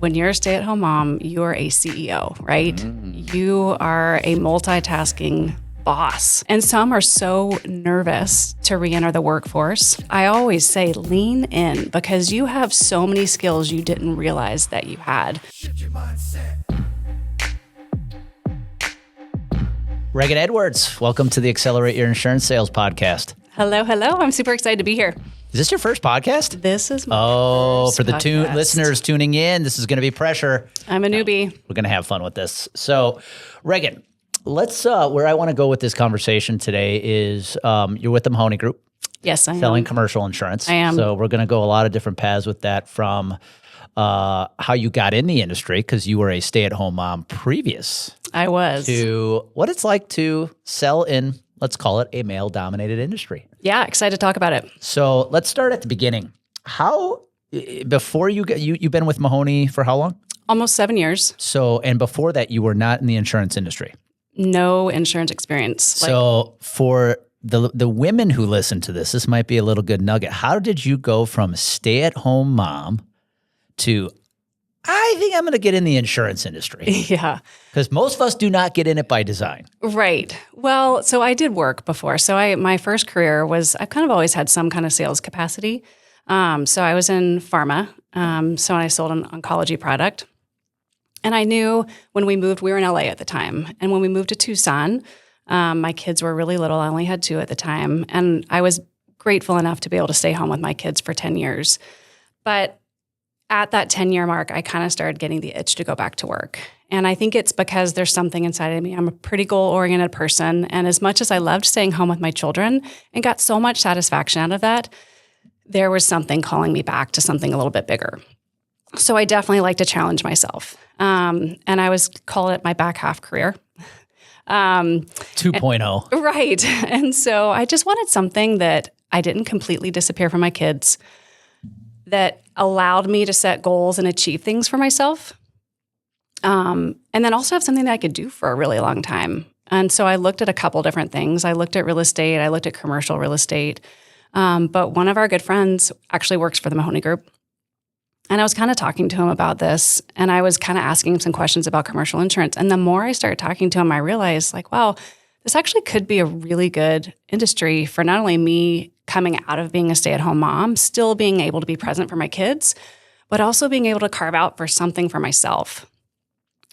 When you're a stay-at-home mom, you're a CEO, right? You are a multitasking boss. And some are so nervous to re-enter the workforce. I always say lean in because you have so many skills you didn't realize that you had. Ragan Edwards, welcome to the Accelerate Your Insurance Sales podcast. Hello. I'm super excited to be here. Is this your first podcast? This is my first for the podcast. listeners tuning in, this is going to be pressure. I'm a newbie. We're going to have fun with this. So, Ragan, let's, where I want to go with this conversation today is you're with the Mahoney Group. Yes, I am. Selling commercial insurance. I am. So we're going to go a lot of different paths with that, from how you got in the industry, because you were a stay-at-home mom previous. I was. To what it's like to sell in, let's call it, a male-dominated industry. Yeah, excited to talk about it. So let's start at the beginning. How, before you've been with Mahoney for how long? Almost 7 years. So, and before that, you were not in the insurance industry. No insurance experience. So for the women who listen to this might be a little good nugget. How did you go from stay-at-home mom to, I think I'm going to get in the insurance industry? Yeah. Because most of us do not get in it by design. Right. Well, so I did work before. So my first career was, I've kind of always had some kind of sales capacity. So I was in pharma. So I sold an oncology product. And I knew when we moved, we were in LA at the time. And when we moved to Tucson, my kids were really little. I only had 2 at the time. And I was grateful enough to be able to stay home with my kids for 10 years. But at that 10-year mark, I kind of started getting the itch to go back to work. And I think it's because there's something inside of me. I'm a pretty goal-oriented person. And as much as I loved staying home with my children and got so much satisfaction out of that, there was something calling me back to something a little bit bigger. So I definitely like to challenge myself. And I call it my back half career. 2.0. Right. And so I just wanted something that I didn't completely disappear from my kids, that allowed me to set goals and achieve things for myself. And then also have something that I could do for a really long time. And so I looked at a couple different things. I looked at real estate. I looked at commercial real estate. But one of our good friends actually works for the Mahoney Group. And I was kind of talking to him about this, and I was kind of asking him some questions about commercial insurance. And the more I started talking to him, I realized, like, wow, this actually could be a really good industry for not only me coming out of being a stay-at-home mom, still being able to be present for my kids, but also being able to carve out for something for myself.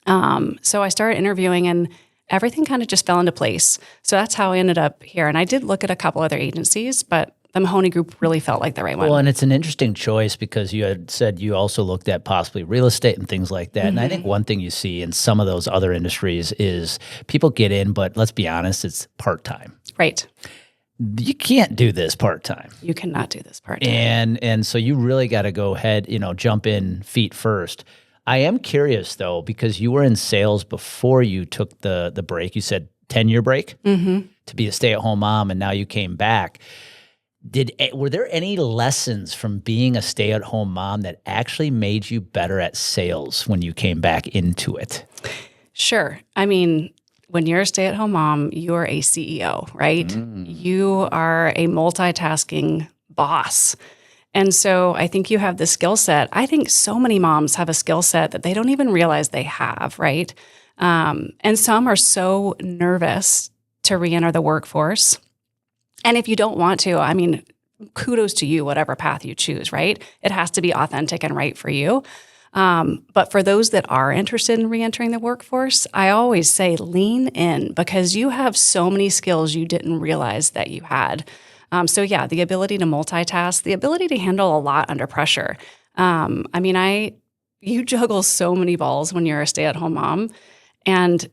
So I started interviewing, and everything kind of just fell into place. So that's how I ended up here. And I did look at a couple other agencies, but the Mahoney Group really felt like the right one. Well, and it's an interesting choice because you had said you also looked at possibly real estate and things like that. Mm-hmm. And I think one thing you see in some of those other industries is people get in, but let's be honest, it's part-time. Right. You can't do this part-time. You cannot do this part-time. And so you really got to go ahead, jump in feet first. I am curious, though, because you were in sales before you took the break. You said 10-year break to be a stay-at-home mom, and now you came back. Were there any lessons from being a stay-at-home mom that actually made you better at sales when you came back into it? Sure. I mean, when you're a stay-at-home mom, you're a CEO, right? You are a multitasking boss. And so I think you have the skill set. I think so many moms have a skill set that they don't even realize they have, right? And some are so nervous to re-enter the workforce. And if you don't want to, I mean, kudos to you, whatever path you choose, right? It has to be authentic and right for you. But for those that are interested in re-entering the workforce, I always say lean in because you have so many skills you didn't realize that you had. So yeah, the ability to multitask, the ability to handle a lot under pressure. You juggle so many balls when you're a stay-at-home mom. And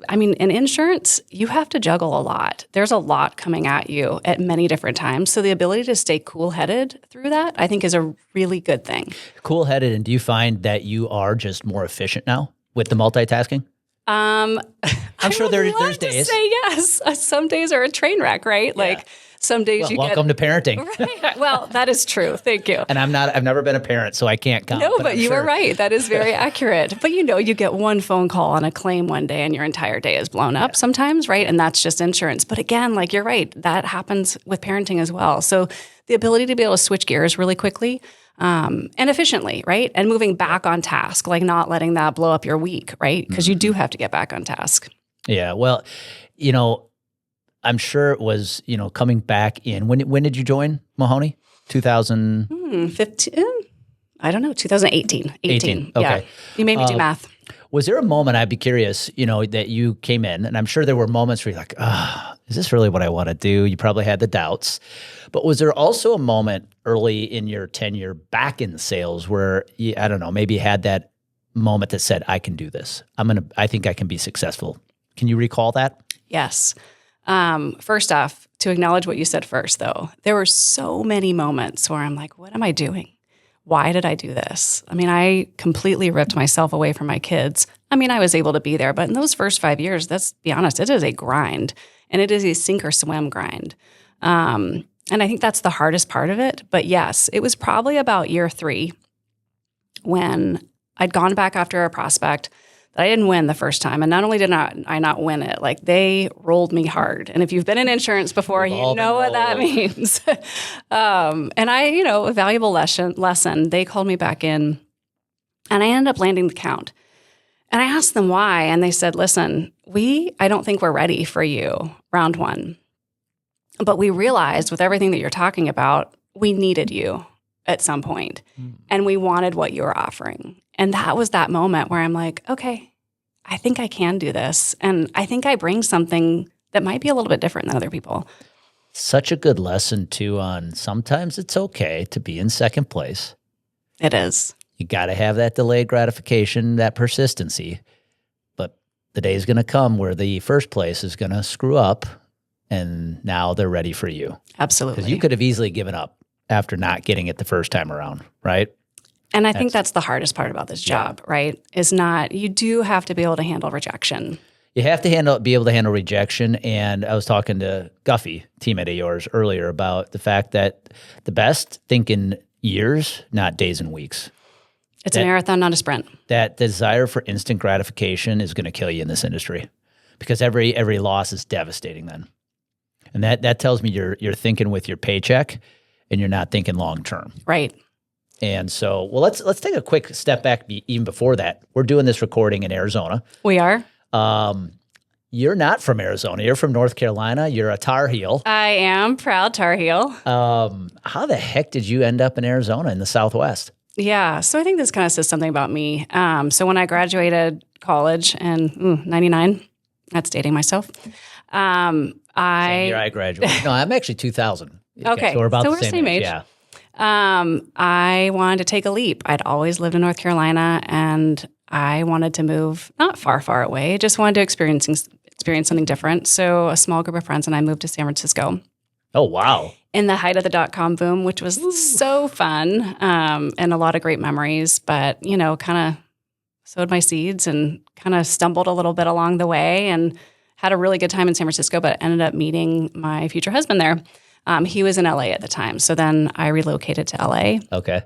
I mean, in insurance, you have to juggle a lot. There's a lot coming at you at many different times. So the ability to stay cool-headed through that, I think, is a really good thing. Cool-headed. And do you find that you are just more efficient now with the multitasking? I'm sure there's days. Say yes. Some days are a train wreck, right? Yeah. Like some days welcome to parenting. Right. Well, that is true. Thank you. And I've never been a parent, so I can't comment. No, but you are right. That is very accurate. But you get one phone call on a claim one day and your entire day is blown up sometimes, right? And that's just insurance. But again, you're right. That happens with parenting as well. So the ability to be able to switch gears really quickly, and efficiently, right? And moving back on task, like not letting that blow up your week, right? Because you do have to get back on task. Yeah. Well, I'm sure it was, coming back in. When did you join Mahoney? 15? I don't know, 2018. 18. Yeah. Okay. You made me do math. Was there a moment, I'd be curious, that you came in, and I'm sure there were moments where you're like, is this really what I want to do? You probably had the doubts. But was there also a moment early in your tenure back in sales where, I don't know, maybe you had that moment that said, I can do this. I think I can be successful. Can you recall that? Yes. First off, to acknowledge what you said first, though, there were so many moments where I'm like, what am I doing? Why did I do this? I mean, I completely ripped myself away from my kids. I mean, I was able to be there, but in those first 5 years, let's be honest, it is a grind, and it is a sink or swim grind. And I think that's the hardest part of it. But yes, it was probably about year 3 when I'd gone back after a prospect that I didn't win the first time. And not only did I not win it, like they rolled me hard. And if you've been in insurance before, you know what that means. And a valuable lesson, they called me back in and I ended up landing the count. And I asked them why. And they said, listen, I don't think we're ready for you round 1. But we realized with everything that you're talking about, we needed you at some point. And we wanted what you were offering. And that was that moment where I'm like, okay, I think I can do this. And I think I bring something that might be a little bit different than other people. Such a good lesson, too, on sometimes it's okay to be in second place. It is. You got to have that delayed gratification, that persistency. But the day is going to come where the first place is going to screw up, and now they're ready for you. Absolutely. Because you could have easily given up after not getting it the first time around, right? And I think that's the hardest part about this job, right? You do have to be able to handle rejection. You have to be able to handle rejection. And I was talking to Guffey, teammate of yours, earlier about the fact that the best think in years, not days and weeks. It's a marathon, not a sprint. That desire for instant gratification is going to kill you in this industry because every loss is devastating then. And that tells me you're thinking with your paycheck and you're not thinking long term. Right. And so, well, let's take a quick step back even before that. We're doing this recording in Arizona. We are. You're not from Arizona. You're from North Carolina. You're a Tar Heel. I am proud Tar Heel. How the heck did you end up in Arizona in the Southwest? Yeah. So I think this kind of says something about me. So when I graduated college in 99, that's dating myself. Same year I graduated. No, I'm actually 2000. Okay. So we're about the same age. Yeah. I wanted to take a leap. I'd always lived in North Carolina, and I wanted to move not far, far away. Just wanted to experience something different. So a small group of friends and I moved to San Francisco. Oh, wow. In the height of the .com boom, which was so fun and a lot of great memories, but, kind of sowed my seeds and kind of stumbled a little bit along the way and had a really good time in San Francisco, but ended up meeting my future husband there. He was in LA at the time. So then I relocated to LA. Okay.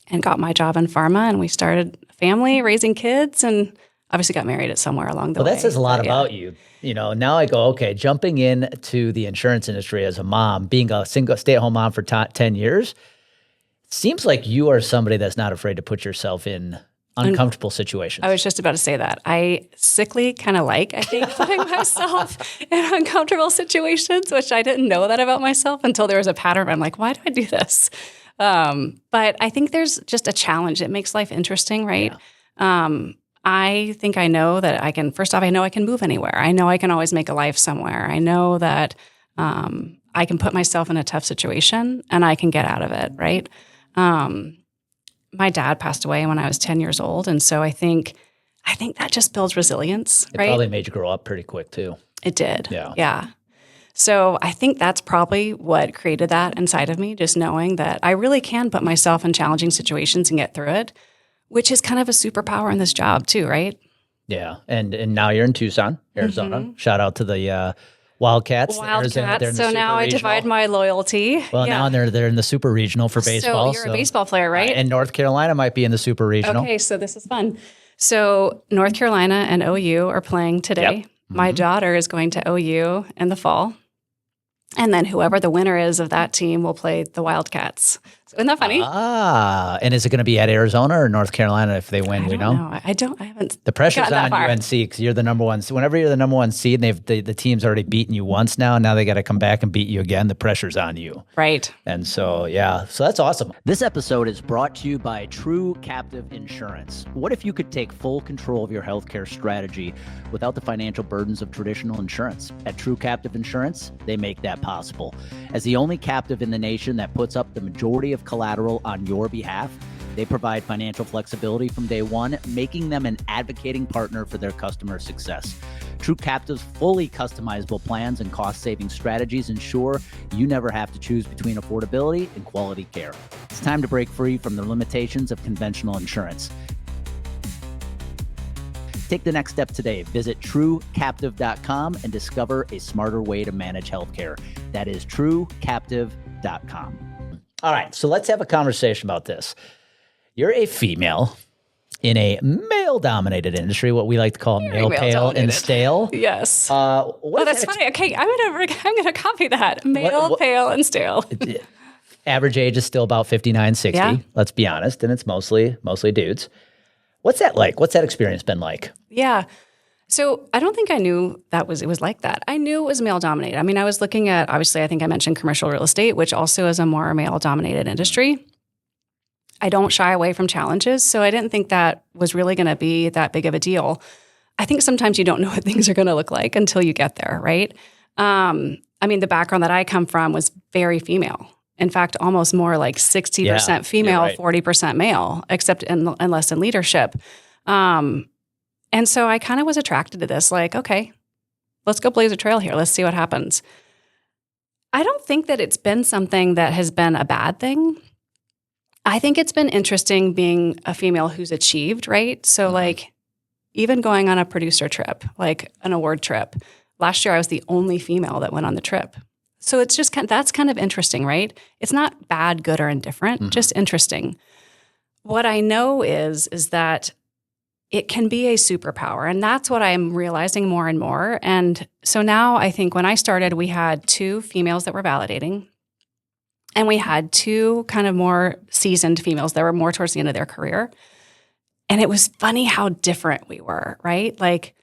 And got my job in pharma, and we started a family, raising kids, and obviously got married at somewhere along the way. Well, that says a lot about you. Now I go, okay, jumping into the insurance industry as a mom, being a single stay-at-home mom for 10 years, seems like you are somebody that's not afraid to put yourself in uncomfortable situations. I was just about to say that. I sickly kind of I think, putting myself in uncomfortable situations, which I didn't know that about myself until there was a pattern. I'm like, why do I do this? But I think there's just a challenge. It makes life interesting, right? Yeah. I think I know that I can, first off, I know I can move anywhere. I know I can always make a life somewhere. I know that I can put myself in a tough situation and I can get out of it, right? My dad passed away when I was 10 years old. And so I think that just builds resilience, right? It probably made you grow up pretty quick too. It did. Yeah. So I think that's probably what created that inside of me, just knowing that I really can put myself in challenging situations and get through it, which is kind of a superpower in this job too, right? Yeah. And now you're in Tucson, Arizona. Mm-hmm. Shout out to the Wildcats. So now I divide my loyalty. Well, now they're in the super regional for baseball. So you're a baseball player, right? And North Carolina might be in the super regional. Okay, so this is fun. So North Carolina and OU are playing today. Yep. Mm-hmm. My daughter is going to OU in the fall. And then whoever the winner is of that team will play the Wildcats. Isn't that funny? And is it going to be at Arizona or North Carolina if they win? I don't know. I haven't. The pressure's gotten on UNC because you're the number one. So whenever you're the number one seed, and the team's already beaten you once now. Now they got to come back and beat you again. The pressure's on you. Right. And so, so that's awesome. This episode is brought to you by True Captive Insurance. What if you could take full control of your healthcare strategy without the financial burdens of traditional insurance? At True Captive Insurance, they make that possible. As the only captive in the nation that puts up the majority of collateral on your behalf, they provide financial flexibility from day one, making them an advocating partner for their customer success. True Captive's fully customizable plans and cost-saving strategies ensure you never have to choose between affordability and quality care. It's time to break free from the limitations of conventional insurance. Take the next step today. Visit truecaptive.com and discover a smarter way to manage healthcare. That is truecaptive.com. All right, so let's have a conversation about this. You're a female in a male-dominated industry, what we like to call male, pale, and stale. Yes. That's funny. Okay, I'm gonna copy that. Male, pale, and stale. Average age is still about 59, 60. Yeah. Let's be honest, and it's mostly dudes. What's that like? What's that experience been like? Yeah. So I don't think I knew it was like that. I knew it was male-dominated. I mean, I was looking at, obviously, I think I mentioned commercial real estate, which also is a more male-dominated industry. I don't shy away from challenges, so I didn't think that was really going to be that big of a deal. I think sometimes you don't know what things are going to look like until you get there, right? I mean, the background that I come from was very female. In fact, almost more like 60% female, right. 40% male, except unless in leadership. And so I kind of was attracted to this, like, okay, let's go blaze a trail here. Let's see what happens. I don't think that it's been something that has been a bad thing. I think it's been interesting being a female who's achieved, right? So like even going on a producer trip, like an award trip. Last year, I was the only female that went on the trip. So it's just that's kind of interesting, right? It's not bad, good, or indifferent, just interesting. What I know is that it can be a superpower, and that's what I'm realizing more and more. And so now I think when I started, we had 2 females that were validating, and we had 2 kind of more seasoned females that were more towards the end of their career. And it was funny how different we were, right? Like,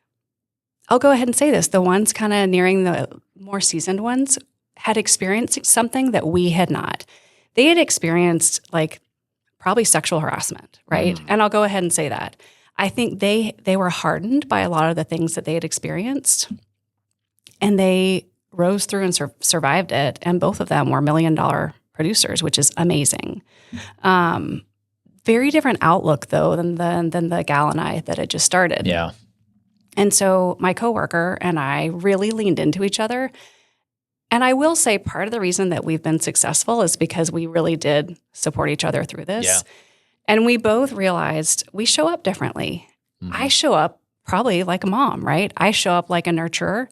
I'll go ahead and say this. The ones kind of nearing the more seasoned ones had experienced something that we had not. They had experienced like probably sexual harassment, right? And I'll go ahead and say that. I think they were hardened by a lot of the things that they had experienced, and they rose through and survived it. And both of them were $1 million producers, which is amazing. Very different outlook though than the gal and I that had just started. Yeah. And so my coworker and I really leaned into each other. And I will say part of the reason that we've been successful is because we really did support each other through this. Yeah. And we both realized we show up differently. I show up probably like a mom, right? I show up like a nurturer.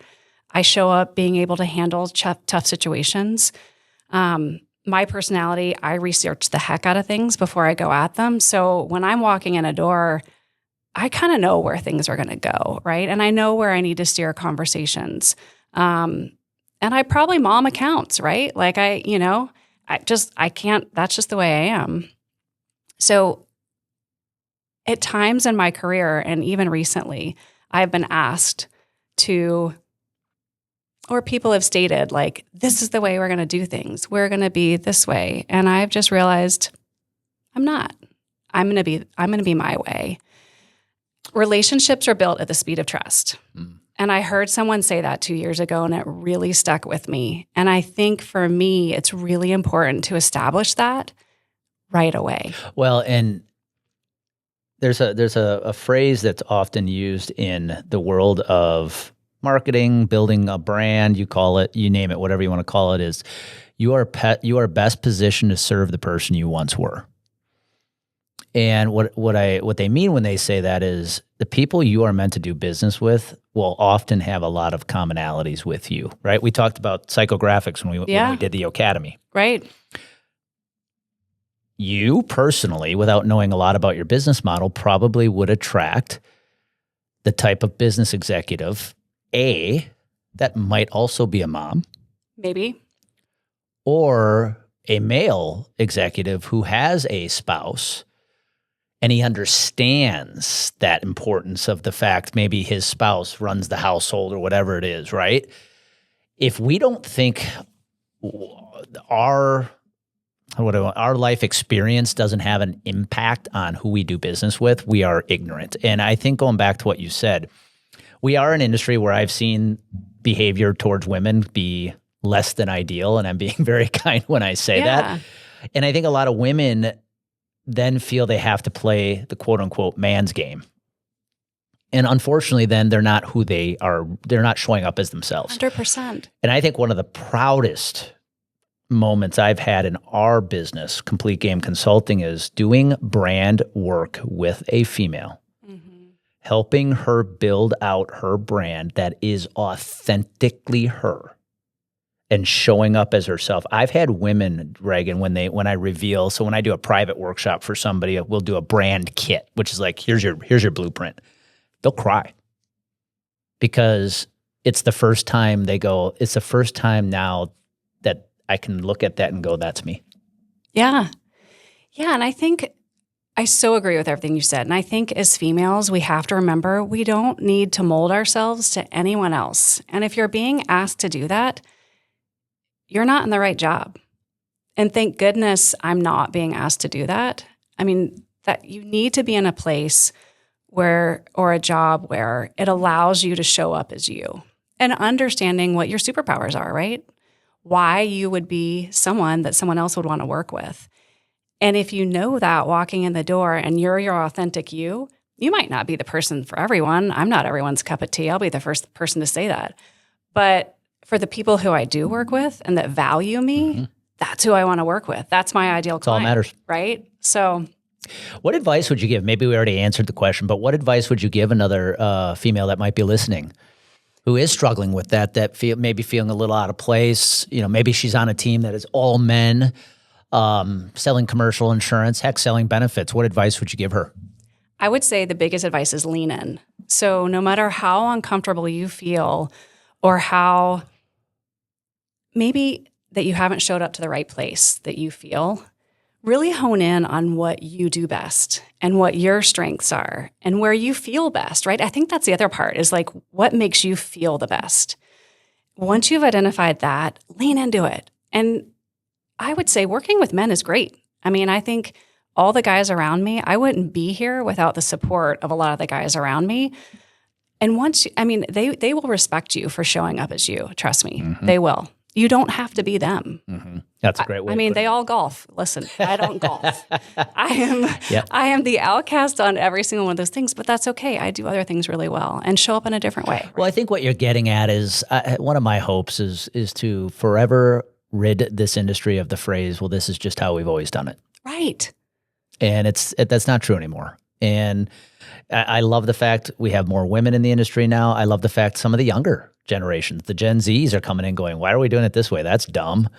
I show up being able to handle tough situations. My personality, I research the heck out of things before I go at them. So when I'm walking in a door, I kind of know where things are going to go, right? And I know where I need to steer conversations. And I probably mom accounts, right? Like I can't, that's just the way I am. So at times in my career and even recently, I've been asked to, or people have stated like, this is the way we're going to do things. We're going to be this way. And I've just realized I'm not. I'm going to be my way. Relationships are built at the speed of trust. And I heard someone say that 2 years ago, and it really stuck with me. And I think for me, it's really important to establish that right away. Well, and there's a phrase that's often used in the world of marketing, building a brand, you call it, you name it, whatever you want to call it, is you are best positioned to serve the person you once were. And what they mean when they say that is the people you are meant to do business with will often have a lot of commonalities with you, right? We talked about psychographics when we did the Academy. Right. You personally, without knowing a lot about your business model, probably would attract the type of business executive, that might also be a mom. Maybe. Or a male executive who has a spouse and he understands that importance of the fact maybe his spouse runs the household or whatever it is, right? If we don't think our life experience doesn't have an impact on who we do business with, we are ignorant. And I think going back to what you said, we are an industry where I've seen behavior towards women be less than ideal, and I'm being very kind when I say that. And I think a lot of women then feel they have to play the quote unquote man's game. And unfortunately, then they're not who they are. They're not showing up as themselves. 100%. And I think one of the proudest moments I've had in our business, Complete Game Consulting, is doing brand work with a female, helping her build out her brand that is authentically her and showing up as herself. I've had women, Ragan, when I reveal, so when I do a private workshop for somebody, we'll do a brand kit, which is like, here's your blueprint. They'll cry because it's the first time it's the first time now that I can look at that and go, that's me. Yeah. Yeah. And I think I so agree with everything you said. And I think as females, we have to remember we don't need to mold ourselves to anyone else. And if you're being asked to do that, you're not in the right job. And thank goodness I'm not being asked to do that. I mean, that you need to be in a place or a job where it allows you to show up as you and understanding what your superpowers are, right? Why you would be someone that someone else would want to work with. And if you know that walking in the door and you're your authentic you might not be the person for everyone. I'm not everyone's cup of tea. I'll be the first person to say that. But for the people who I do work with and that value me, that's who I want to work with. That's my ideal client. All matters. Right? So what advice would you give? Maybe we already answered the question, but what advice would you give another female that might be listening who is struggling with that maybe feeling a little out of place? You know, maybe she's on a team that is all men, selling commercial insurance, heck, selling benefits. What advice would you give her? I would say the biggest advice is lean in. So no matter how uncomfortable you feel or how maybe that you haven't showed up to the right place that you feel, really hone in on what you do best and what your strengths are and where you feel best, right? I think that's the other part is like what makes you feel the best. Once you've identified that, lean into it. And I would say working with men is great. I mean, I think all the guys around me, I wouldn't be here without the support of a lot of the guys around me. And they will respect you for showing up as you. Trust me, they will. You don't have to be them. That's a great way. I mean, they all golf. Listen, I don't golf. I am the outcast on every single one of those things, but that's okay. I do other things really well and show up in a different way. Well, I think what you're getting at is one of my hopes is to forever rid this industry of the phrase, well, this is just how we've always done it. Right. And that's not true anymore. And I love the fact we have more women in the industry now. I love the fact some of the younger generations, the Gen Zs, are coming in going, why are we doing it this way? That's dumb.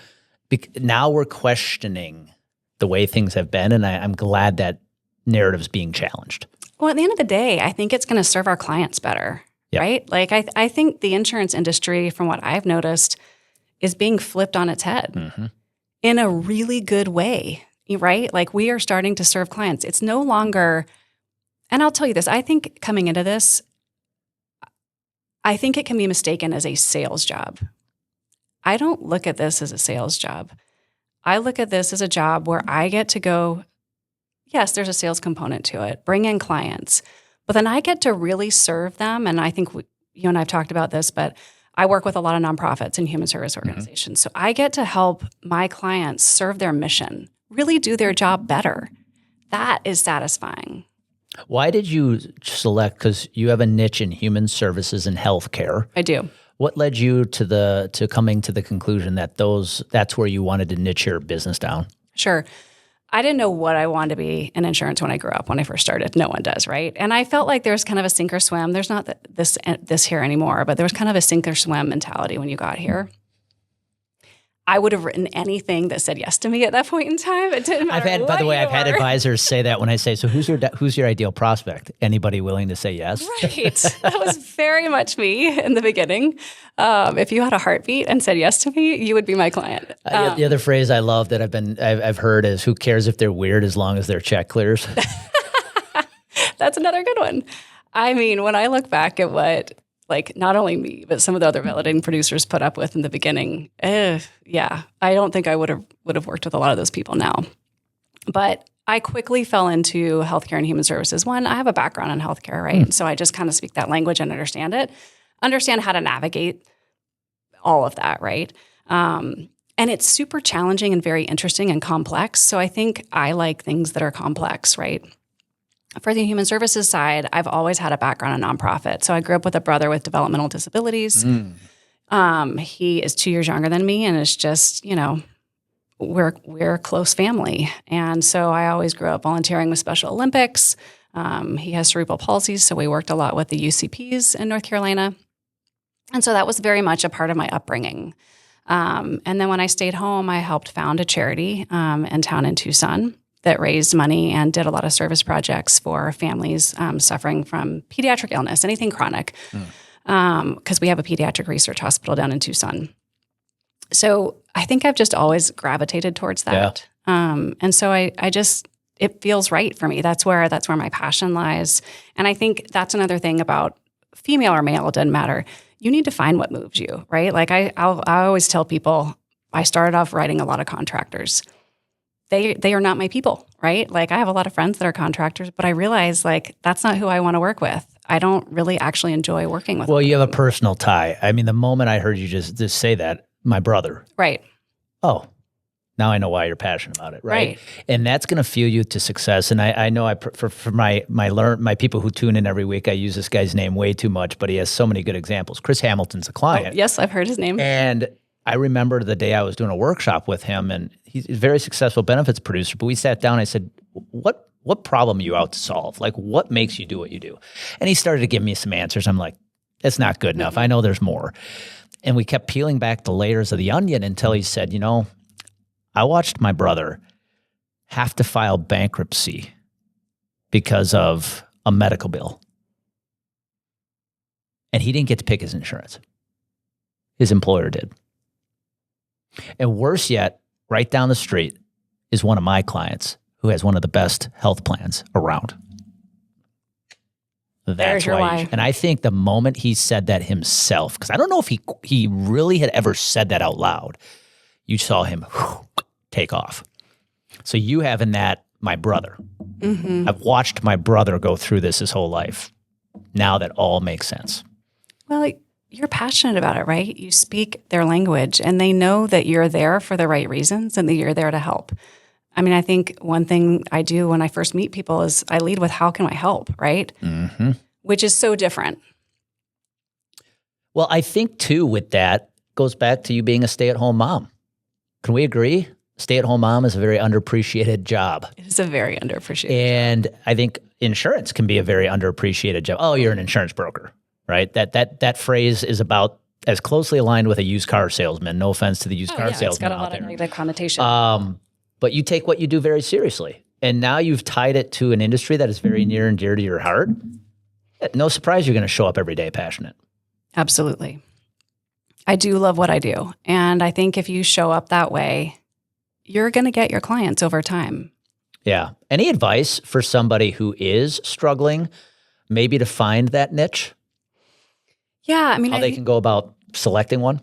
Now we're questioning the way things have been, and I'm glad that narrative's being challenged. Well, at the end of the day, I think it's going to serve our clients better, right? Like I think the insurance industry, from what I've noticed, is being flipped on its head in a really good way, right? Like we are starting to serve clients. It's no longer, and I'll tell you this, I think coming into this, I think it can be mistaken as a sales job. I don't look at this as a sales job. I look at this as a job where I get to go, yes, there's a sales component to it, bring in clients, but then I get to really serve them. And I think you and I have talked about this, but I work with a lot of nonprofits and human service organizations. So I get to help my clients serve their mission, really do their job better. That is satisfying. Why did you select, because you have a niche in human services and healthcare. I do. What led you to coming to the conclusion that that's where you wanted to niche your business down? Sure. I didn't know what I wanted to be in insurance when I grew up, when I first started. No one does, right? And I felt like there's kind of a sink or swim. There's not this here anymore, but there was kind of a sink or swim mentality when you got here. I would have written anything that said yes to me at that point in time. It didn't matter. By the way, I've had advisors say that when I say, so who's your ideal prospect? Anybody willing to say yes? Right. That was very much me in the beginning. If you had a heartbeat and said yes to me, you would be my client. The other phrase I love that I've heard is, who cares if they're weird as long as their check clears? That's another good one. I mean, when I look back at what, like, not only me, but some of the other validating producers put up with in the beginning, yeah, I don't think I would have worked with a lot of those people now. But I quickly fell into healthcare and human services. One, I have a background in healthcare, right? So I just kind of speak that language and understand how to navigate all of that, right? And it's super challenging and very interesting and complex. So I think I like things that are complex, right? For the human services side, I've always had a background in nonprofit. So I grew up with a brother with developmental disabilities. He is 2 years younger than me, and it's just, we're a close family. And so I always grew up volunteering with Special Olympics. He has cerebral palsy, so we worked a lot with the UCPs in North Carolina. And so that was very much a part of my upbringing. And then when I stayed home, I helped found a charity in town in Tucson that raised money and did a lot of service projects for families suffering from pediatric illness, anything chronic, because we have a pediatric research hospital down in Tucson. So I think I've just always gravitated towards that. Yeah. And so it feels right for me. That's where my passion lies. And I think that's another thing about female or male, it doesn't matter. You need to find what moves you, right? Like I always tell people, I started off writing a lot of contractors. They are not my people, right? Like I have a lot of friends that are contractors, but I realize like that's not who I want to work with. I don't really actually enjoy working with them. Well, you have a personal tie. I mean, the moment I heard you just say that, my brother. Right. Oh, now I know why you're passionate about it, right? And that's going to fuel you to success. And I know for my people who tune in every week, I use this guy's name way too much, but he has so many good examples. Chris Hamilton's a client. Oh, yes, I've heard his name. And I remember the day I was doing a workshop with him, and he's a very successful benefits producer, but we sat down and I said, what problem are you out to solve? Like, what makes you do what you do? And he started to give me some answers. I'm like, that's not good enough. I know there's more. And we kept peeling back the layers of the onion until he said, I watched my brother have to file bankruptcy because of a medical bill. And he didn't get to pick his insurance. His employer did. And worse yet, right down the street is one of my clients who has one of the best health plans around. That's why. And I think the moment he said that himself, because I don't know if he really had ever said that out loud, you saw him take off. So you having that, my brother. Mm-hmm. I've watched my brother go through this his whole life. Now that all makes sense. Well, you're passionate about it, right? You speak their language, and they know that you're there for the right reasons and that you're there to help. I mean, I think one thing I do when I first meet people is I lead with, how can I help, right? Mm-hmm. Which is so different. Well, I think, too, with that, goes back to you being a stay-at-home mom. Can we agree? Stay-at-home mom is a very underappreciated job. It is a very underappreciated and job. I think insurance can be a very underappreciated job. Oh, you're an insurance broker, right? That phrase is about as closely aligned with a used car salesman. No offense to the used car salesman it's got a lot of negative connotation. But you take what you do very seriously. And now you've tied it to an industry that is very near and dear to your heart. No surprise you're going to show up every day passionate. Absolutely. I do love what I do. And I think if you show up that way, you're going to get your clients over time. Yeah. Any advice for somebody who is struggling maybe to find that niche? Yeah. I mean, how they can go about selecting one?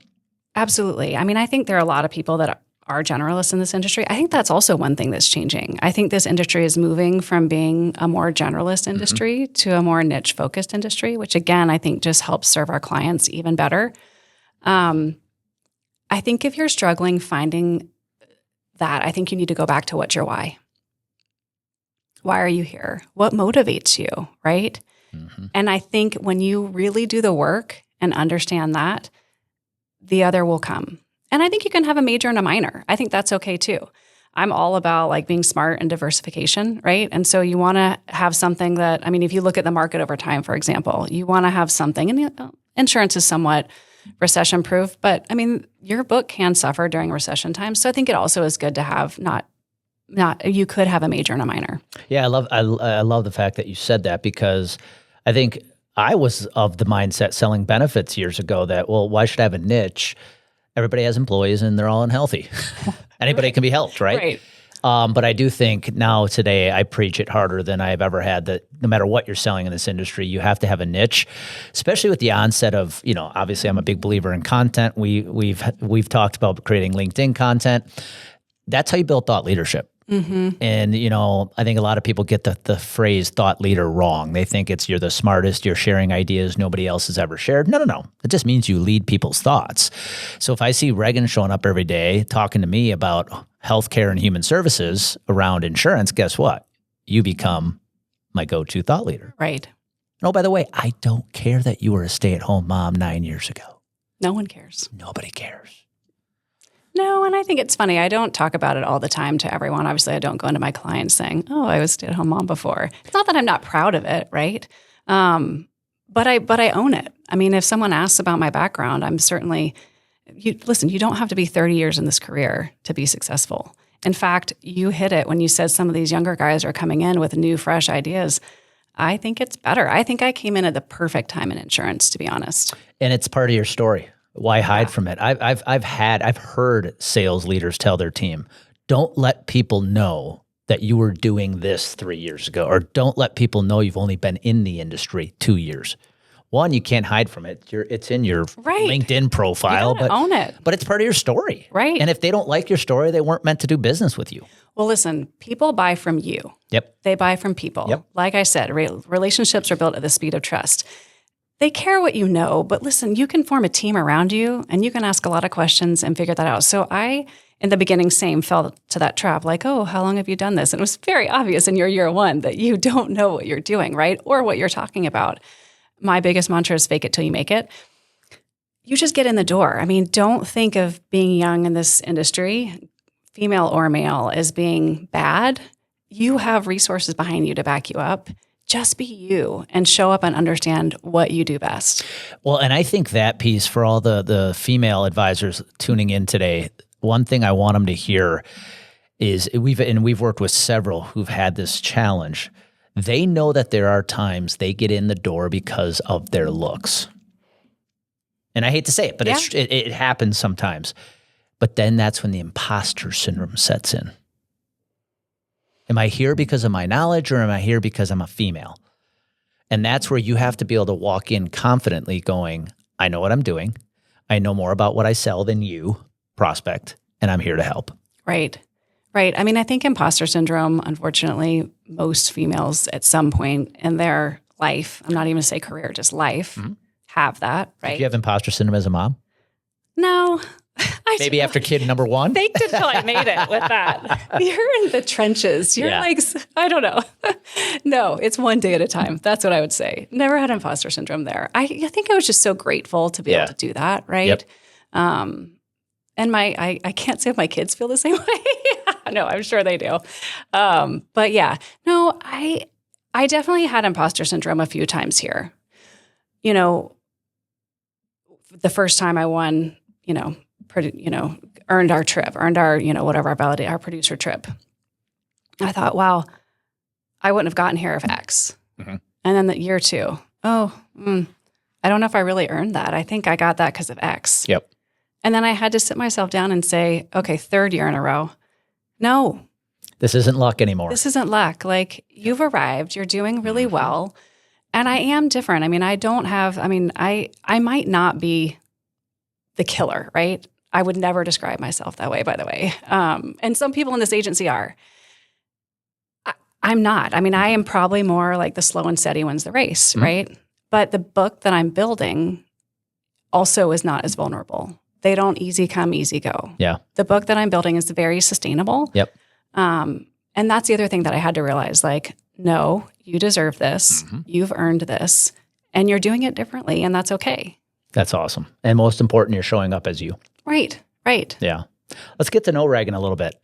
Absolutely. I mean, I think there are a lot of people that are generalists in this industry. I think that's also one thing that's changing. I think this industry is moving from being a more generalist industry to a more niche-focused industry, which again, I think just helps serve our clients even better. I think if you're struggling finding that, I think you need to go back to what's your why. Why are you here? What motivates you, right? Mm-hmm. And I think when you really do the work and understand that, the other will come. And I think you can have a major and a minor. I think that's okay too. I'm all about like being smart and diversification, right? And so you want to have something that, I mean, if you look at the market over time, for example, you want to have something, and insurance is somewhat recession proof. But I mean, your book can suffer during recession times. So I think it also is good to have not you could have a major and a minor. Yeah, I love the fact that you said that, because I think I was of the mindset selling benefits years ago that, well, why should I have a niche? Everybody has employees and they're all unhealthy. Anybody can be helped, right? Right. But I do think now today I preach it harder than I've ever had, that no matter what you're selling in this industry, you have to have a niche, especially with the onset of, obviously I'm a big believer in content. We've talked about creating LinkedIn content. That's how you build thought leadership. Mm-hmm. And, I think a lot of people get the phrase thought leader wrong. They think you're the smartest, you're sharing ideas nobody else has ever shared. No. It just means you lead people's thoughts. So if I see Ragan showing up every day talking to me about healthcare and human services around insurance, guess what? You become my go-to thought leader. Right. And oh, by the way, I don't care that you were a stay-at-home mom 9 years ago. No one cares. Nobody cares. No, and I think it's funny. I don't talk about it all the time to everyone. Obviously, I don't go into my clients saying, oh, I was a stay-at-home mom before. It's not that I'm not proud of it, right? But I own it. I mean, if someone asks about my background, I'm certainly you don't have to be 30 years in this career to be successful. In fact, you hit it when you said some of these younger guys are coming in with new, fresh ideas. I think it's better. I think I came in at the perfect time in insurance, to be honest. And it's part of your story. Why hide from it? I've heard sales leaders tell their team, don't let people know that you were doing this 3 years ago, or don't let people know you've only been in the industry 2 years. One, you can't hide from it. It's in your LinkedIn profile, but own it. But it's part of your story. Right. And if they don't like your story, they weren't meant to do business with you. Well, listen, people buy from you. Yep. They buy from people. Yep. Like I said, relationships are built at the speed of trust. They care what you know, but listen, you can form a team around you and you can ask a lot of questions and figure that out. So I, in the beginning, fell to that trap, like, oh, how long have you done this? And it was very obvious in your year one that you don't know what you're doing, right? Or what you're talking about. My biggest mantra is fake it till you make it. You just get in the door. I mean, don't think of being young in this industry, female or male, as being bad. You have resources behind you to back you up. Just be you and show up and understand what you do best. Well, and I think that piece for all the female advisors tuning in today, one thing I want them to hear is we've worked with several who've had this challenge. They know that there are times they get in the door because of their looks. And I hate to say it, but it happens sometimes. But then that's when the imposter syndrome sets in. Am I here because of my knowledge, or am I here because I'm a female? And that's where you have to be able to walk in confidently going, I know what I'm doing. I know more about what I sell than you, prospect, and I'm here to help. Right. Right. I mean, I think imposter syndrome, unfortunately, most females at some point in their life, I'm not even going to say career, just life, have that, right? Did you have imposter syndrome as a mom? No. Maybe after kid number one? Faked it till I made it with that. You're in the trenches. You're like, I don't know. No, it's one day at a time. That's what I would say. Never had imposter syndrome there. I think I was just so grateful to be able to do that, right? Yep. And I can't say if my kids feel the same way. No, I'm sure they do. But yeah, no, I definitely had imposter syndrome a few times here. The first time I won, earned our trip, whatever our validate, our producer trip. I thought, wow, I wouldn't have gotten here if X. Mm-hmm. And then the year two, I don't know if I really earned that. I think I got that because of X. Yep. And then I had to sit myself down and say, okay, third year in a row, no. This isn't luck anymore. This isn't luck. Like, you've arrived, you're doing really well. And I am different. I mean, I might not be the killer, right? I would never describe myself that way, by the way. And some people in this agency are. I'm not. I mean, I am probably more like the slow and steady wins the race, right? But the book that I'm building also is not as vulnerable. They don't easy come, easy go. Yeah. The book that I'm building is very sustainable. Yep. And that's the other thing that I had to realize, like, no, you deserve this. Mm-hmm. You've earned this. And you're doing it differently, and that's okay. That's awesome. And most important, you're showing up as you. Right. Yeah. Let's get to know Ragan a little bit.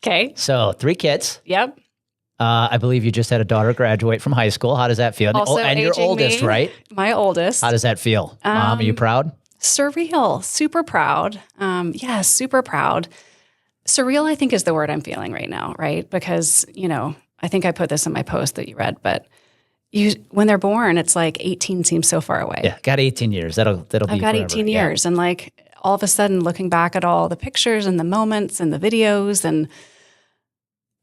Okay. So 3 kids. Yep. I believe you just had a daughter graduate from high school. How does that feel? Also and your oldest, me, right? My oldest. How does that feel? Mom, are you proud? Surreal, super proud. Yeah, super proud. Surreal, I think, is the word I'm feeling right now, right? Because, I think I put this in my post that you read, but when they're born, it's like 18 seems so far away. Yeah, got 18 years. That'll be I've got forever. 18 years. And like all of a sudden looking back at all the pictures and the moments and the videos, and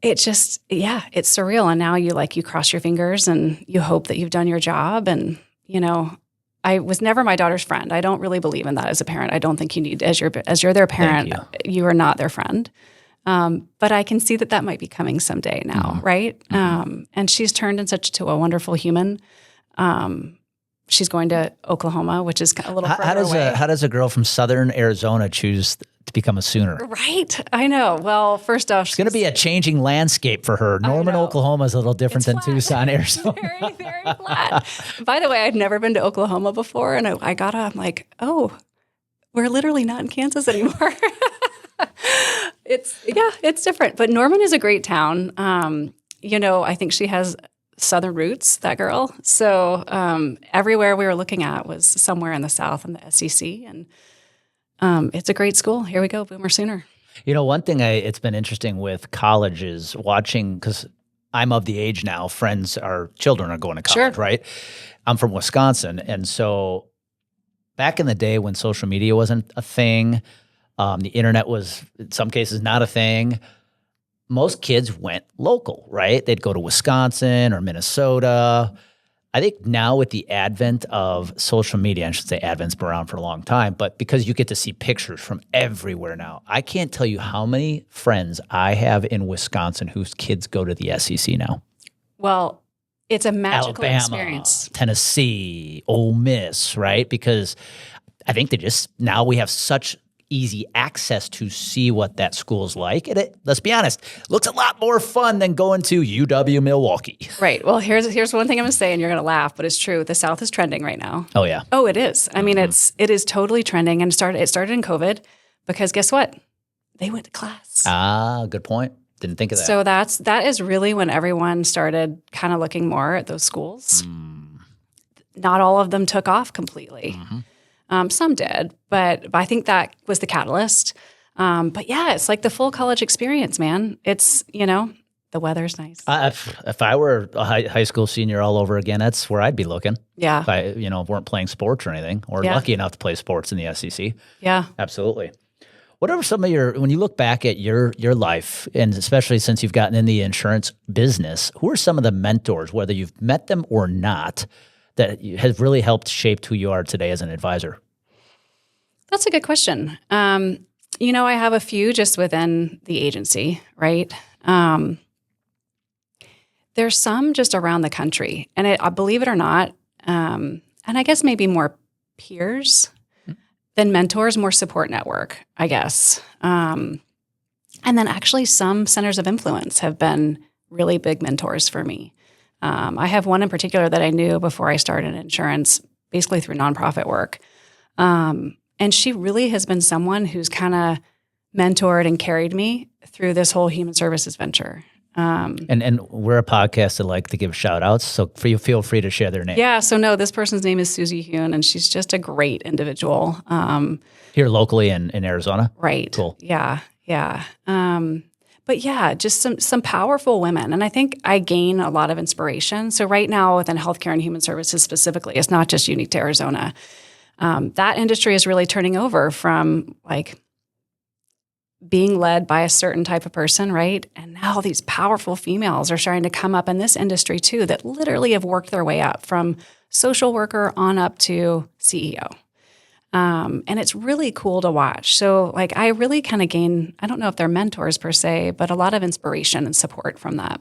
it's surreal. And now you cross your fingers and you hope that you've done your job. And, I was never my daughter's friend. I don't really believe in that as a parent. I don't think you need, as you're their parent, you are not their friend. But I can see that might be coming someday now, right? And she's turned into a wonderful human. She's going to Oklahoma, which is a little further away. How does a girl from Southern Arizona choose to become a Sooner? Right. I know. Well, first off, it's going to be a changing landscape for her. Norman, Oklahoma is a little different than Tucson, Arizona. Very, very flat. By the way, I'd never been to Oklahoma before, and I'm like, oh, we're literally not in Kansas anymore. It's different. But Norman is a great town. I think she has Southern roots, that girl. So everywhere we were looking at was somewhere in the South in the SEC. And it's a great school. Here we go, Boomer Sooner. One thing it's been interesting with college is watching, because I'm of the age now, our children are going to college, right? I'm from Wisconsin. And so back in the day when social media wasn't a thing, the internet was, in some cases, not a thing. Most kids went local, right? They'd go to Wisconsin or Minnesota. I think now with the advent of social media, I should say advent's been around for a long time, but because you get to see pictures from everywhere now, I can't tell you how many friends I have in Wisconsin whose kids go to the SEC now. Well, it's a magical Alabama, experience. Tennessee, Ole Miss, right? Because I think now we have such easy access to see what that school's like. And let's be honest, looks a lot more fun than going to UW Milwaukee. Right. Well, here's one thing I'm going to say, and you're going to laugh, but it's true. The South is trending right now. Oh, yeah. Oh, it is. I mean, it is totally trending, and it started in COVID because guess what? They went to class. Ah, good point. Didn't think of that. So that is really when everyone started kind of looking more at those schools. Not all of them took off completely. Some did, but I think that was the catalyst. But yeah, it's like the full college experience, man. It's, the weather's nice. If I were a high school senior all over again, that's where I'd be looking. Yeah. If I, weren't playing sports or anything, or lucky enough to play sports in the SEC. Yeah. Absolutely. What are some of when you look back at your life, and especially since you've gotten in the insurance business, who are some of the mentors, whether you've met them or not, that has really helped shape who you are today as an advisor? That's a good question. I have a few just within the agency, right? There's some just around the country, and I believe it or not, and I guess maybe more peers than mentors, more support network, I guess. And then actually some centers of influence have been really big mentors for me. I have one in particular that I knew before I started insurance, basically through nonprofit work. And she really has been someone who's kind of mentored and carried me through this whole human services venture. And we're a podcast that like to give shout outs, so feel free to share their name. Yeah, so no, this person's name is Susie Hune, and she's just a great individual. Here locally in Arizona? Right. Cool. Yeah. But yeah, just some powerful women. And I think I gain a lot of inspiration. So right now within healthcare and human services specifically, it's not just unique to Arizona. That industry is really turning over from like being led by a certain type of person, right? And now these powerful females are starting to come up in this industry too that literally have worked their way up from social worker on up to CEO. And it's really cool to watch. So like I really kind of gain, I don't know if they're mentors per se, but a lot of inspiration and support from that.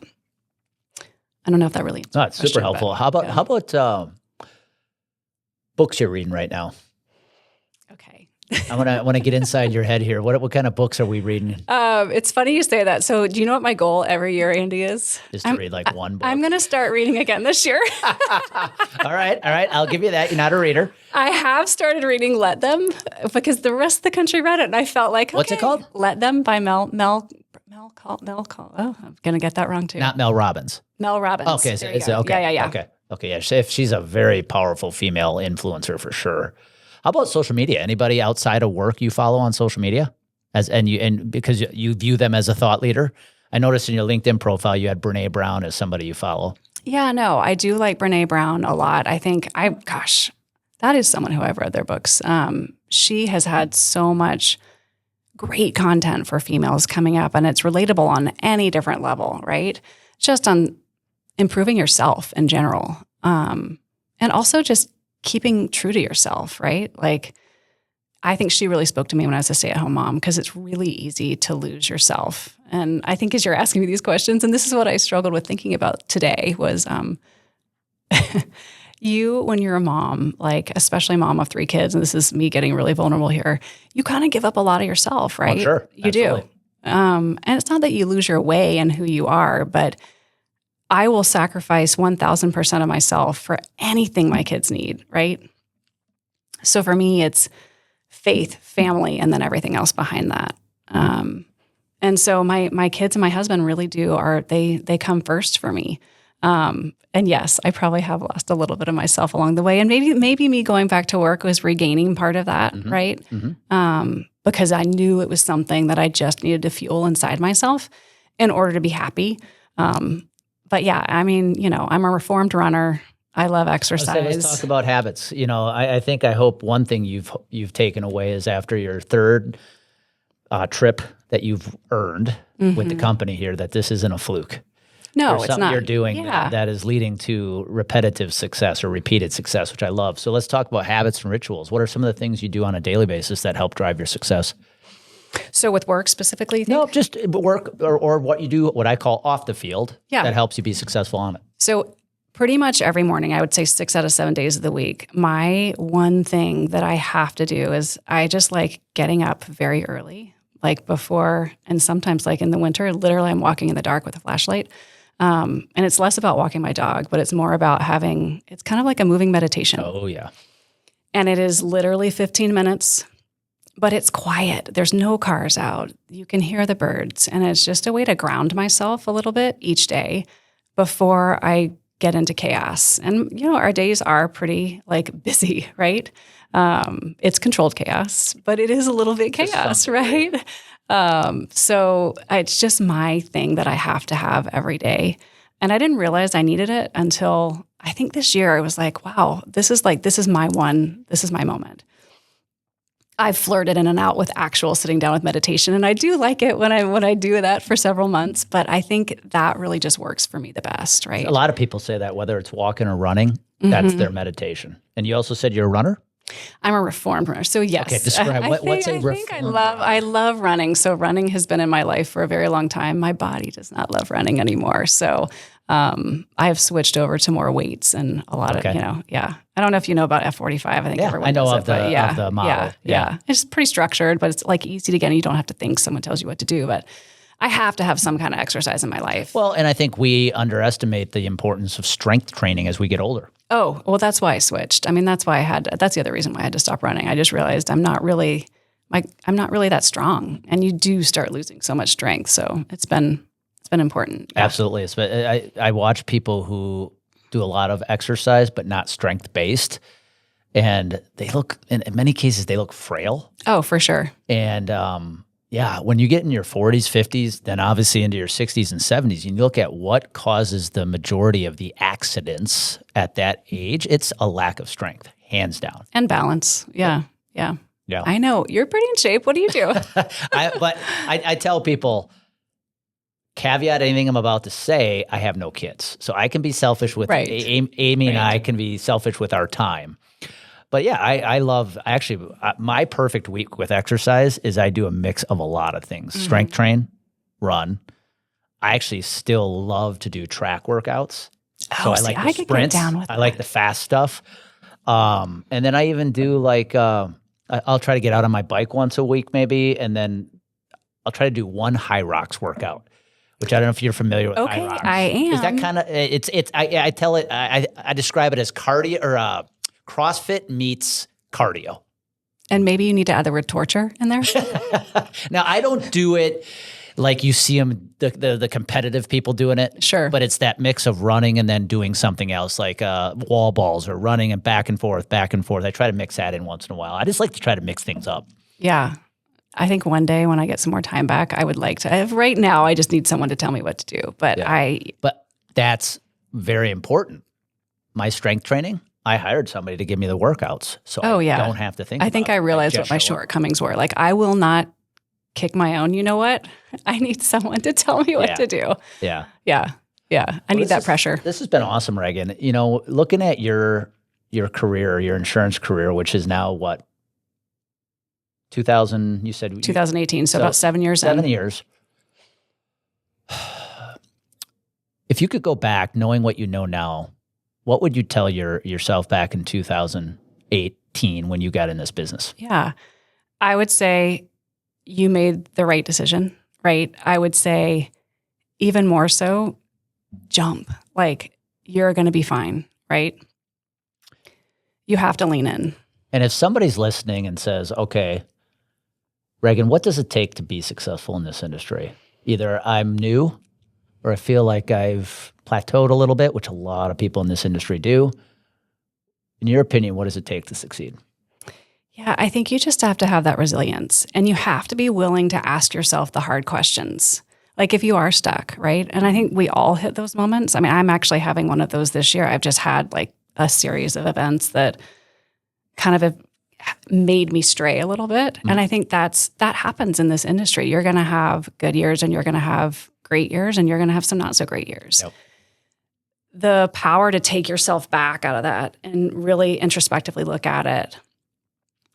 I don't know if that really. No, it's super helpful. How about books you're reading right now? Okay. I want to get inside your head here. What kind of books are we reading? It's funny you say that. So do you know what my goal every year, Andy, is? Just to read like one book. I'm going to start reading again this year. All right. I'll give you that. You're not a reader. I have started reading Let Them because the rest of the country read it. And I felt like, okay, what's it called? Let Them by Mel. Oh, I'm going to get that wrong too. Not Mel Robbins. Mel Robbins. Okay. Is it okay? Yeah. Okay. Yeah. She's a very powerful female influencer for sure. How about social media? Anybody outside of work you follow on social media? And because you view them as a thought leader? I noticed in your LinkedIn profile you had Brene Brown as somebody you follow. Yeah, no, I do like Brene Brown a lot. I think that is someone who I've read their books. She has had so much great content for females coming up, and it's relatable on any different level, right? Just on improving yourself in general. And also just keeping true to yourself, right? Like, I think she really spoke to me when I was a stay-at-home mom, because it's really easy to lose yourself. And I think as you're asking me these questions, and this is what I struggled with thinking about today, was when you're a mom, like especially mom of 3 kids, and this is me getting really vulnerable here, you kind of give up a lot of yourself, right? Oh, sure. You Absolutely. do. And it's not that you lose your way and who you are, but I will sacrifice 1,000% of myself for anything my kids need, right? So for me, it's faith, family, and then everything else behind that. And so my kids and my husband really they come first for me. And yes, I probably have lost a little bit of myself along the way. And maybe me going back to work was regaining part of that, right? Because I knew it was something that I just needed to fuel inside myself in order to be happy. But yeah, I mean, I'm a reformed runner. I love exercise. Let's talk about habits. I hope one thing you've taken away is after your third trip that you've earned with the company here, that this isn't a fluke. No, There's it's something not. you're doing that is leading to repetitive success or repeated success, which I love. So let's talk about habits and rituals. What are some of the things you do on a daily basis that help drive your success? So with work specifically? No, just work or what you do, what I call off the field, that helps you be successful on it. So pretty much every morning, I would say 6 out of 7 days of the week, my one thing that I have to do is I just like getting up very early, like before, and sometimes like in the winter, literally I'm walking in the dark with a flashlight. And it's less about walking my dog, but it's more about it's kind of like a moving meditation. Oh, yeah. And it is literally 15 minutes, but it's quiet. There's no cars out. You can hear the birds. And it's just a way to ground myself a little bit each day before I get into chaos. And, our days are pretty like busy, right? It's controlled chaos, but it is a little bit chaos, right? So it's just my thing that I have to have every day. And I didn't realize I needed it until I think this year I was like, wow, this is my moment. I've flirted in and out with actual sitting down with meditation, and I do like it when I do that for several months, but I think that really just works for me the best, right? A lot of people say that, whether it's walking or running, that's their meditation. And you also said you're a runner? I'm a reformed runner. So yes. Okay, describe what's a reformed runner? I love running. So running has been in my life for a very long time. My body does not love running anymore. So I have switched over to more weights and a lot of, I don't know if you know about F45. I think everyone knows of the model. Yeah. It's pretty structured, but it's like easy to get, and you don't have to think. Someone tells you what to do, but I have to have some kind of exercise in my life. Well, and I think we underestimate the importance of strength training as we get older. Oh, well, that's why I switched. I mean, that's the other reason why I had to stop running. I just realized I'm not really that strong, and you do start losing so much strength. So it's been important. Yeah. Absolutely. I watch people who do a lot of exercise, but not strength-based, and they look, in many cases, they look frail. Oh, for sure. And when you get in your 40s, 50s, then obviously into your 60s and 70s, you look at what causes the majority of the accidents at that age, it's a lack of strength, hands down. And balance. Yeah. I know. You're pretty in shape. What do you do? But I tell people, caveat anything I'm about to say, I have no kids. So I can be selfish with Amy and I can be selfish with our time. But yeah, I love, actually, my perfect week with exercise is I do a mix of a lot of things. Strength train, run. I actually still love to do track workouts. So I like the sprints. I like the fast stuff. And then I even do like, I'll try to get out on my bike once a week maybe, and then I'll try to do one high rocks workout, which I don't know if you're familiar with high rocks. I am. Is that kind of, I describe it as cardio or CrossFit meets cardio. And maybe you need to add the word torture in there? Now, I don't do it. like you see them, the competitive people doing it. Sure. But it's that mix of running and then doing something else, like wall balls or running and back and forth, back and forth. I try to mix that in once in a while. I just like to try to mix things up. Yeah. I think one day when I get some more time back, I would like to. Right now, I just need someone to tell me what to do. But But that's very important. My strength training, I hired somebody to give me the workouts, so I don't have to think. I think I realized what my shortcomings were. Like, I will not kick my own. You know what? I need someone to tell me what to do. Yeah. I need that pressure. This has been awesome, Ragan. You know, looking at your career, your insurance career, which is now what? 2000, you said? 2018, so about 7 years in. 7 years. If you could go back, knowing what you know now, what would you tell yourself back in 2018 when you got in this business? Yeah. I would say you made the right decision, right? I would say even more so, jump. Like, you're going to be fine, right? You have to lean in. And if somebody's listening and says, okay, Ragan, what does it take to be successful in this industry? Either I'm new or I feel like I've plateaued a little bit, which a lot of people in this industry do. In your opinion, what does it take to succeed? Yeah, I think you just have to have that resilience, and you have to be willing to ask yourself the hard questions. Like, if you are stuck, right? And I think we all hit those moments. I mean, I'm actually having one of those this year. I've just had like a series of events that kind of have made me stray a little bit. And I think that happens in this industry. You're going to have good years and you're going to have great years and you're going to have some not so great years. Yep. The power to take yourself back out of that and really introspectively look at it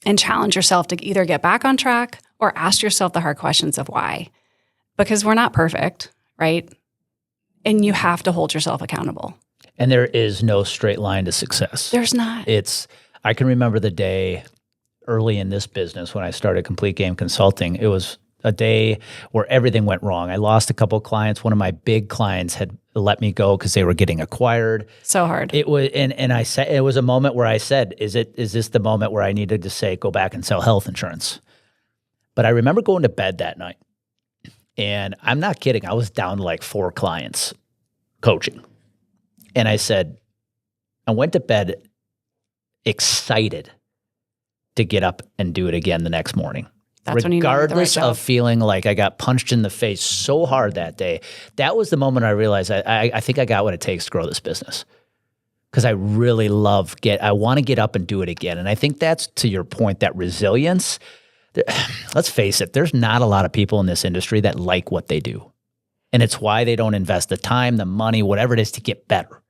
and challenge yourself to either get back on track or ask yourself the hard questions of why. Because we're not perfect, right? And you have to hold yourself accountable. And there is no straight line to success. There's not. I can remember the day early in this business when I started Complete Game Consulting. It was a day where everything went wrong. I lost a couple of clients. One of my big clients had let me go because they were getting acquired. So hard. It was, and I said, it was a moment where I said, is this the moment where I needed to say, go back and sell health insurance? But I remember going to bed that night, and I'm not kidding. I was down to like 4 clients coaching. And I said, I went to bed excited to get up and do it again the next morning. That's when you know regardless the right of feeling like I got punched in the face so hard that day. That was the moment I realized I think I got what it takes to grow this business. Because I really I want to get up and do it again. And I think that's, to your point, that resilience. Let's face it, there's not a lot of people in this industry that like what they do. And it's why they don't invest the time, the money, whatever it is to get better.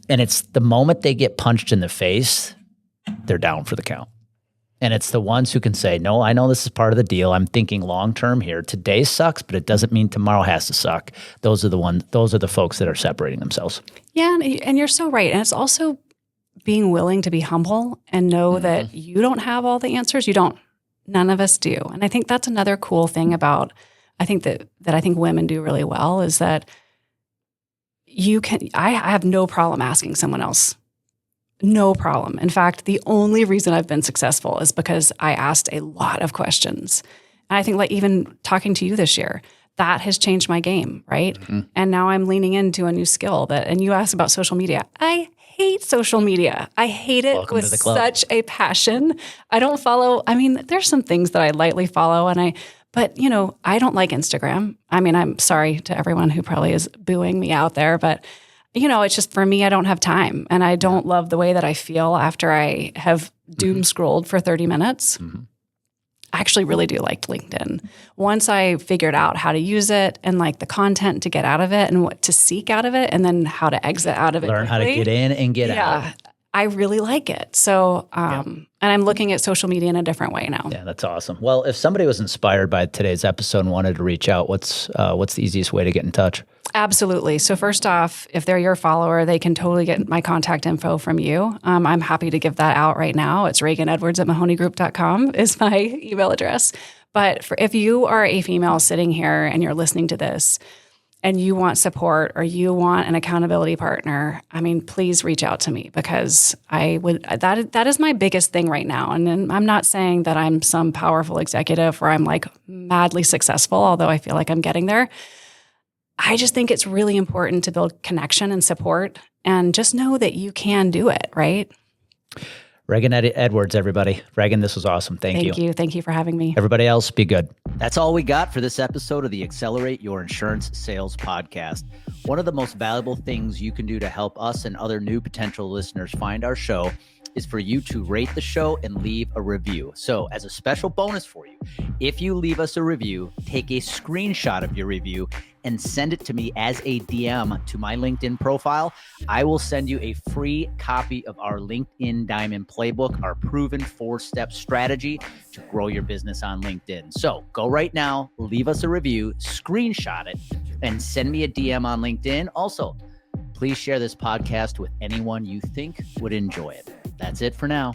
And it's the moment they get punched in the face, they're down for the count. And it's the ones who can say, no, I know this is part of the deal. I'm thinking long-term here. Today sucks, but it doesn't mean tomorrow has to suck. Those are the folks that are separating themselves. Yeah, and you're so right. And it's also being willing to be humble and know that you don't have all the answers. None of us do. And I think that's another cool thing about, I think that I think women do really well is that I have no problem asking someone else. No problem. In fact, the only reason I've been successful is because I asked a lot of questions. And I think like even talking to you this year, that has changed my game, right? Mm-hmm. And now I'm leaning into a new skill and you asked about social media. I hate social media. I hate it with such a passion. I don't follow, there's some things that I lightly follow but I don't like Instagram. I'm sorry to everyone who probably is booing me out there, but it's just for me, I don't have time. And I don't love the way that I feel after I have doom scrolled for 30 minutes. Mm-hmm. I actually really do like LinkedIn. Once I figured out how to use it and like the content to get out of it and what to seek out of it and then how to exit out of it. Learn how to get in and get out. Yeah, I really like it. So, and I'm looking at social media in a different way now. Yeah, that's awesome. Well, if somebody was inspired by today's episode and wanted to reach out, what's the easiest way to get in touch? Absolutely. So first off, if they're your follower, they can totally get my contact info from you. I'm happy to give that out right now. It's Ragan Edwards at MahoneyGroup.com is my email address. But if you are a female sitting here and you're listening to this and you want support or you want an accountability partner, I mean, please reach out to me, because that is my biggest thing right now. And then I'm not saying that I'm some powerful executive where I'm like madly successful, although I feel like I'm getting there. I just think it's really important to build connection and support, and just know that you can do it, right? Ragan Edwards, everybody. Ragan, this was awesome. Thank you. Thank you. Thank you for having me. Everybody else, be good. That's all we got for this episode of the Accelerate Your Insurance Sales Podcast. One of the most valuable things you can do to help us and other new potential listeners find our show is for you to rate the show and leave a review. So as a special bonus for you, if you leave us a review, take a screenshot of your review and send it to me as a DM to my LinkedIn profile. I will send you a free copy of our LinkedIn Diamond Playbook, our proven 4-step strategy to grow your business on LinkedIn. So go right now, leave us a review, screenshot it, and send me a DM on LinkedIn. Also, please share this podcast with anyone you think would enjoy it. That's it for now.